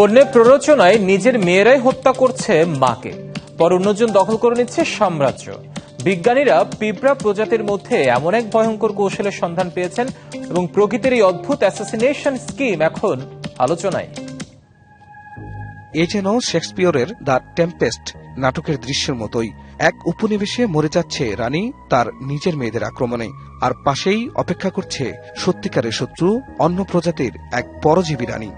পণ্যের প্ররোচনায় নিজের মেয়েরাই হত্যা করছে মাকে, পর অন্যজন দখল করে নিচ্ছে সাম্রাজ্য। বিজ্ঞানীরা পিঁপড়া প্রজাতির মধ্যে এমন এক ভয়ঙ্কর কৌশলের সন্ধান পেয়েছেন এবং প্রকৃতির এই অদ্ভুত অ্যাসাসিনেশন স্কিম এখন আলোচনায়। এ যেন শেক্সপিয়রের দ্য টেম্পেস্ট নাটকের দৃশ্যের মতোই। এক উপনিবেশে মরে যাচ্ছে রানী তার নিজের মেয়েদের আক্রমণে, আর পাশেই অপেক্ষা করছে সত্যিকারের শত্রু, অন্য প্রজাতির এক পরজীবী রানী।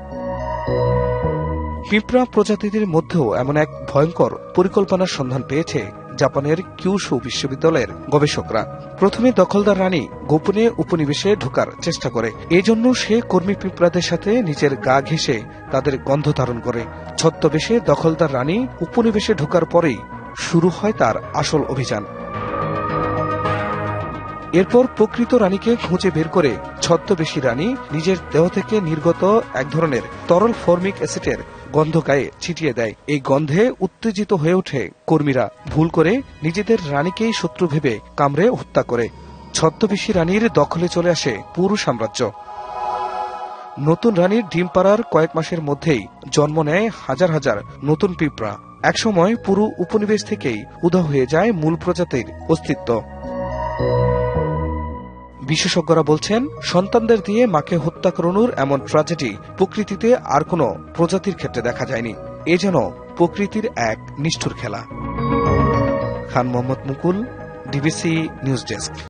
পিঁপড়া প্রজাতিদের মধ্যেও এমন এক ভয়ঙ্কর পরিকল্পনার সন্ধান পেয়েছে জাপানের কিউশু বিশ্ববিদ্যালয়ের গবেষকরা। প্রথমে দখলদার রানী গোপনে উপনিবেশে ঢোকার চেষ্টা করে। এজন্য সে কর্মী পিঁপড়াদের সাথে নিজের গা ঘেঁষে তাদের গন্ধ ধারণ করে। ছদ্মবেশে দখলদার রানী উপনিবেশে ঢোকার পরেই শুরু হয় তার আসল অভিযান। এরপর প্রকৃত রানীকে খুঁজে বের করে ছদ্মবেশী রানী নিজের দেহ থেকে নির্গত এক ধরনের তরল ফর্মিক অ্যাসিডের গন্ধ গায়ে ছিটিয়ে দেয়। এই গন্ধে উত্তেজিত হয়ে ওঠে কর্মীরা, ভুল করে নিজেদের রানীকেই শত্রু ভেবে কামড়ে হত্যা করে। ছদ্মবেশী রানীর দখলে চলে আসে পুরো সাম্রাজ্য। নতুন রানীর ডিম পাড়ার কয়েক মাসের মধ্যেই জন্ম নেয় হাজার হাজার নতুন পিঁপড়া। একসময় পুরো উপনিবেশ থেকেই উধাও হয়ে যায় মূল প্রজাতির অস্তিত্ব। বিশেষজ্ঞরা বলছেন, সন্তানদের দিয়ে মাকে হত্যা করানোর এমন ট্র্যাজেডি প্রকৃতিতে আর কোনো প্রজাতির ক্ষেত্রে দেখা যায়নি। এ যেন প্রকৃতির এক নিষ্ঠুর খেলা। খান মোহাম্মদ মুকুল, ডিবিসি নিউজ ডেস্ক।